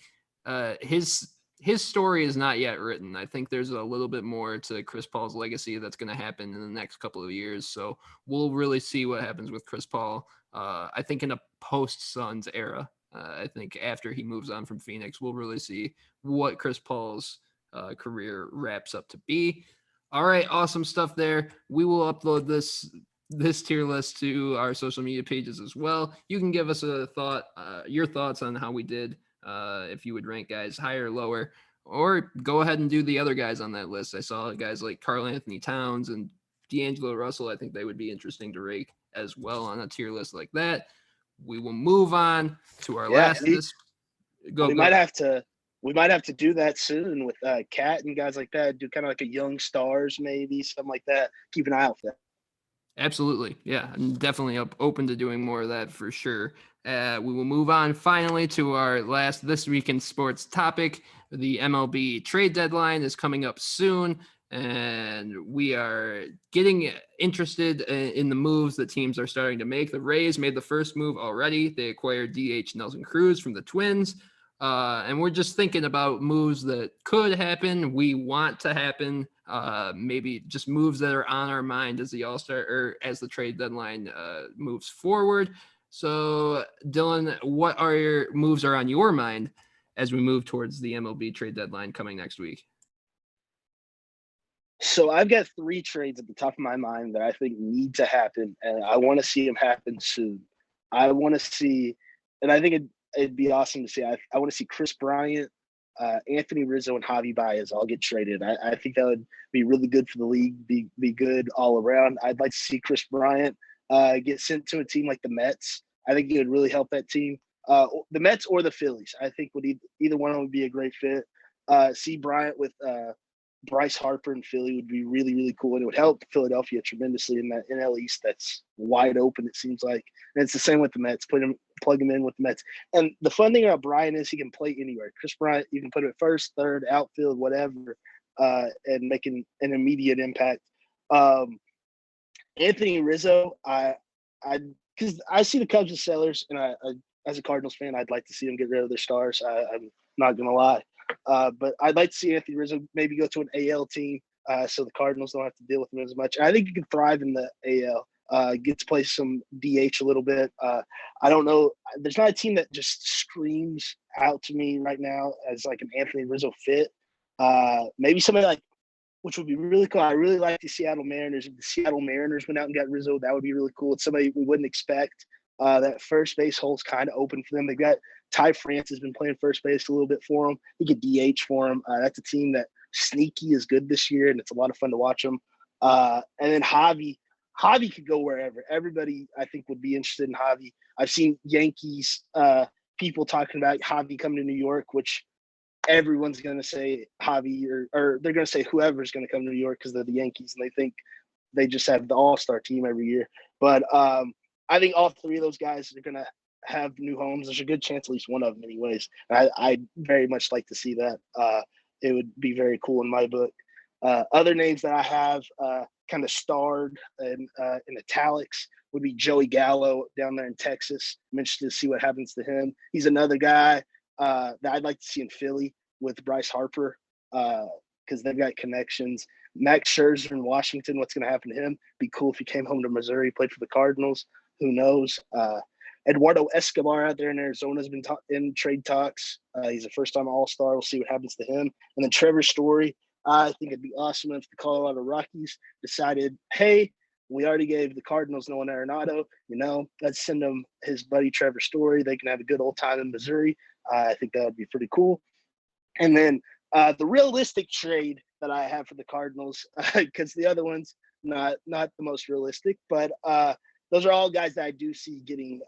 his story is not yet written. I think there's a little bit more to Chris Paul's legacy that's going to happen in the next couple of years. So we'll really see what happens with Chris Paul. I think in a post-Suns era, I think after he moves on from Phoenix, we'll really see what Chris Paul's career wraps up to be. All right, awesome stuff there. We will upload this tier list to our social media pages as well. You can give us your thoughts on how we did, if you would rank guys higher or lower, or go ahead and do the other guys on that list. I saw guys like Karl Anthony Towns and D'Angelo Russell. I think they would be interesting to rank as well on a tier list like that. We will move on to our last.
We might have to do that soon with Cat and guys like that. Do kind of like a young stars, maybe something like that. Keep an eye out for that.
Absolutely. Yeah, I'm definitely open to doing more of that for sure. We will move on finally to our last This Week in Sports topic. The MLB trade deadline is coming up soon. and we are getting interested in the moves that teams are starting to make. The Rays made the first move already. They acquired DH Nelson Cruz from the Twins. And we're just thinking about moves that could happen. We want to happen. Maybe just moves that are on our mind as the All-Star or as the trade deadline moves forward. So, Dylan, what are your moves are on your mind as we move towards the MLB trade deadline coming next week?
So I've got 3 trades at the top of my mind that I think need to happen, and I want to see them happen soon. I want to see, and I think it'd be awesome to see. I want to see Chris Bryant, Anthony Rizzo, and Javi Baez all get traded. I think that would be really good for the league, be good all around. I'd like to see Chris Bryant get sent to a team like the Mets. I think it would really help that team. The Mets or the Phillies, I think either one of them would be a great fit. See Bryant with Bryce Harper in Philly would be really, really cool. And it would help Philadelphia tremendously in that NL East that's wide open, it seems like. And it's the same with the Mets. Plug him in with the Mets. And the fun thing about Bryant is he can play anywhere. Chris Bryant, you can put him at first, third, outfield, whatever, and making an immediate impact. Anthony Rizzo, because I see the Cubs as sellers, and I as a Cardinals fan, I'd like to see them get rid of their stars. I'm not going to lie. But I'd like to see Anthony Rizzo maybe go to an AL team so the Cardinals don't have to deal with him as much. And I think he can thrive in the AL, get to play some DH a little bit. I don't know. There's not a team that just screams out to me right now as like an Anthony Rizzo fit. Maybe somebody like, which would be really cool. I really like the Seattle Mariners. If the Seattle Mariners went out and got Rizzo, that would be really cool. It's somebody we wouldn't expect. That first base hole's kind of open for them. They've got Ty France has been playing first base a little bit for them. He could DH for them. That's a team that sneaky is good this year, and it's a lot of fun to watch them. And then Javi could go wherever. Everybody, I think, would be interested in Javi. I've seen Yankees people talking about Javi coming to New York, which everyone's going to say Javi or they're going to say whoever's going to come to New York because they're the Yankees, and they think they just have the all-star team every year. But I think all 3 of those guys are going to have new homes. There's a good chance at least one of them anyways. I'd very much like to see that. It would be very cool in my book. Other names that I have kind of starred in italics would be Joey Gallo down there in Texas. I'm interested to see what happens to him. He's another guy that I'd like to see in Philly with Bryce Harper because they've got connections. Max Scherzer in Washington, what's going to happen to him? Be cool if he came home to Missouri, played for the Cardinals. Who knows? Eduardo Escobar out there in Arizona has been in trade talks. He's a first-time All-Star. We'll see what happens to him. And then Trevor Story. I think it'd be awesome if the Colorado Rockies decided, hey, we already gave the Cardinals Nolan Arenado. Let's send him his buddy Trevor Story. They can have a good old time in Missouri. I think that would be pretty cool. And then the realistic trade that I have for the Cardinals, because the other one's not the most realistic, but those are all guys that I do see getting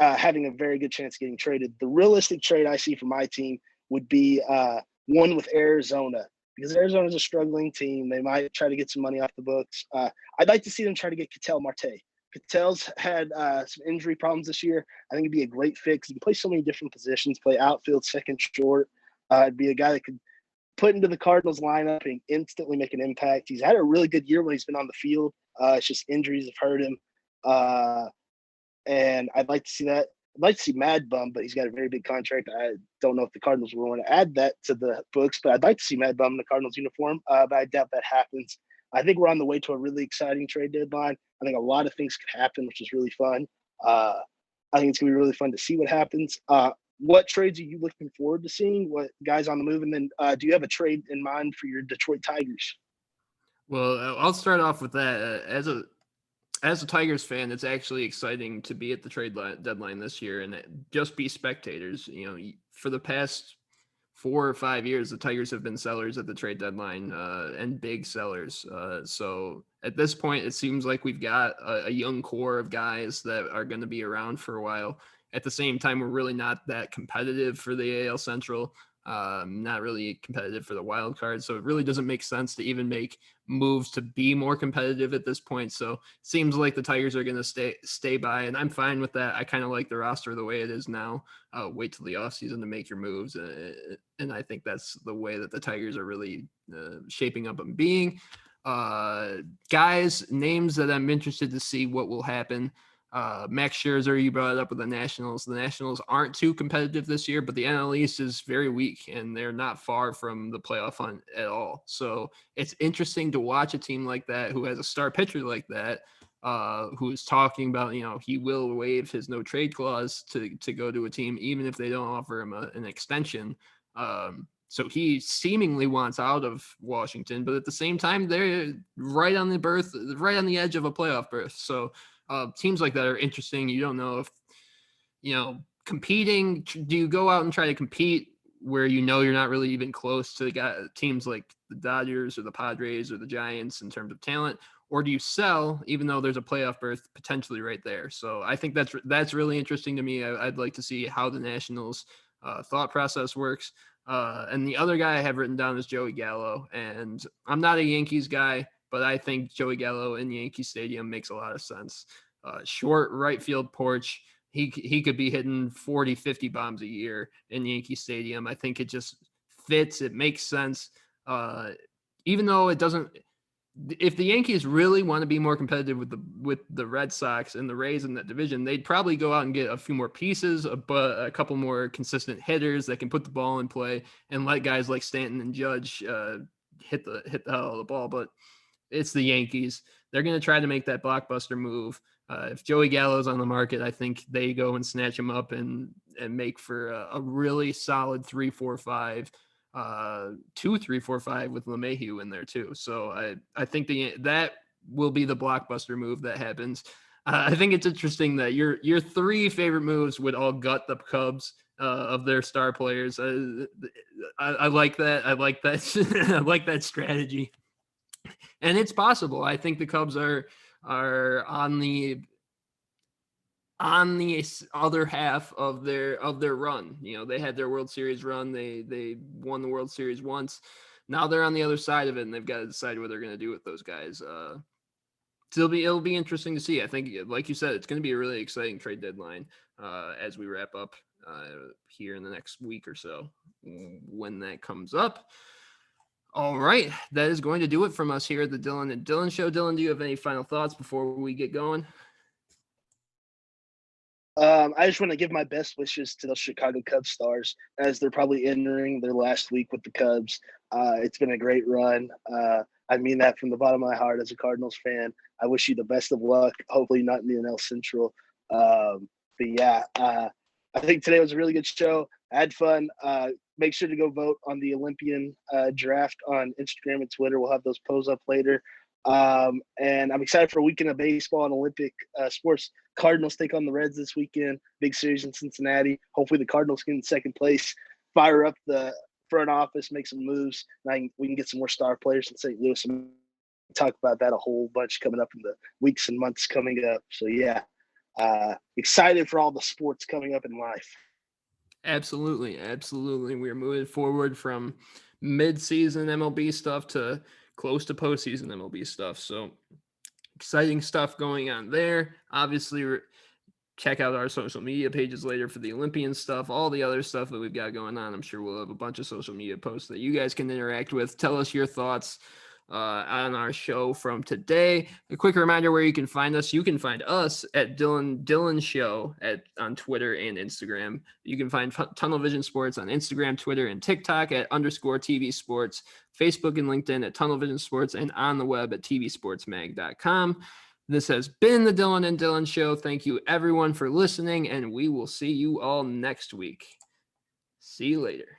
having a very good chance of getting traded. The realistic trade I see for my team would be one with Arizona, because Arizona's a struggling team. They might try to get some money off the books. I'd like to see them try to get Ketel Marte. Ketel's had some injury problems this year. I think it'd be a great fix. He can play so many different positions, play outfield, second, short. It'd be a guy that could put into the Cardinals lineup and instantly make an impact. He's had a really good year when he's been on the field. It's just injuries have hurt him. And I'd like to see that. I'd like to see Mad Bum, but he's got a very big contract. I don't know if the Cardinals will want to add that to the books, but I'd like to see Mad Bum in the Cardinals uniform, but I doubt that happens. I think we're on the way to a really exciting trade deadline. I think a lot of things could happen, which is really fun. I think it's going to be really fun to see what happens. What trades are you looking forward to seeing? What guys on the move? And then do you have a trade in mind for your Detroit Tigers?
Well, I'll start off with that. As a Tigers fan, it's actually exciting to be at the trade deadline this year and just be spectators. For the past 4 or 5 years, the Tigers have been sellers at the trade deadline and big sellers. So at this point, it seems like we've got a young core of guys that are going to be around for a while. At the same time, we're really not that competitive for the AL Central. not really competitive for the wild card. So it really doesn't make sense to even make moves to be more competitive at this point. So it seems like the Tigers are going to stay by, and I'm fine with that. I kind of like the roster the way it is now. Wait till the offseason to make your moves. And I think that's the way that the Tigers are really shaping up and being. Guys, names that I'm interested to see what will happen. Max Scherzer, you brought it up with the Nationals. The Nationals aren't too competitive this year, but the NL East is very weak, and they're not far from the playoff hunt at all. So it's interesting to watch a team like that who has a star pitcher like that, who is talking about, he will waive his no trade clause to go to a team, even if they don't offer him an extension. So he seemingly wants out of Washington, but at the same time, they're right on the edge of a playoff berth. So teams like that are interesting. You don't know if, competing, do you go out and try to compete where you're not really even close to teams like the Dodgers or the Padres or the Giants in terms of talent, or do you sell even though there's a playoff berth potentially right there? So I think that's really interesting to me. I'd like to see how the Nationals thought process works. And the other guy I have written down is Joey Gallo, and I'm not a Yankees guy, but I think Joey Gallo in Yankee Stadium makes a lot of sense. Short right field porch. He could be hitting 40, 50 bombs a year in Yankee Stadium. I think it just fits. It makes sense. Even though it doesn't, if the Yankees really want to be more competitive with the Red Sox and the Rays in that division, they'd probably go out and get a few more pieces, but a couple more consistent hitters that can put the ball in play and let guys like Stanton and Judge hit the hell of the ball. But it's the Yankees. They're going to try to make that blockbuster move. If Joey Gallo's on the market, I think they go and snatch him up and make for a really solid 3-4-5. 2-3-4-5 with LeMahieu in there too. So I think that will be the blockbuster move that happens. I think it's interesting that your three favorite moves would all gut the Cubs of their star players. I like that. I like that. I like that strategy. And it's possible. I think the Cubs are on the other half of their run. They had their World Series run. They won the World Series once. Now they're on the other side of it, and they've got to decide what they're going to do with those guys. It'll be interesting to see. I think, like you said, it's going to be a really exciting trade deadline as we wrap up here in the next week or so when that comes up. All right, that is going to do it from us here at the Dylan and Dylan Show. Dylan, do you have any final thoughts before we get going?
I just want to give my best wishes to the Chicago Cubs stars as they're probably entering their last week with the Cubs. It's been a great run. I mean that from the bottom of my heart as a Cardinals fan. I wish you the best of luck. Hopefully not in the NL Central. But yeah, I think today was a really good show. I had fun. Make sure to go vote on the Olympian draft on Instagram and Twitter. We'll have those posts up later. And I'm excited for a weekend of baseball and Olympic sports. Cardinals take on the Reds this weekend. Big series in Cincinnati. Hopefully the Cardinals get in second place, fire up the front office, make some moves, and we can get some more star players in St. Louis. And talk about that a whole bunch coming up in the weeks and months coming up. So yeah, excited for all the sports coming up in life.
Absolutely. We're moving forward from mid-season MLB stuff to close to postseason MLB stuff. So exciting stuff going on there. Obviously, check out our social media pages later for the Olympian stuff, all the other stuff that we've got going on. I'm sure we'll have a bunch of social media posts that you guys can interact with. Tell us your thoughts on our show from today. A quick reminder where you can find us. You can find us at Dylan Show on Twitter and Instagram. You can find Tunnel Vision Sports on Instagram, Twitter, and TikTok at _TV Sports, Facebook and LinkedIn at Tunnel Vision Sports, and on the web at tvsportsmag.com. This has been the Dylan and Dylan Show. Thank you everyone for listening, and we will see you all next week. See you later.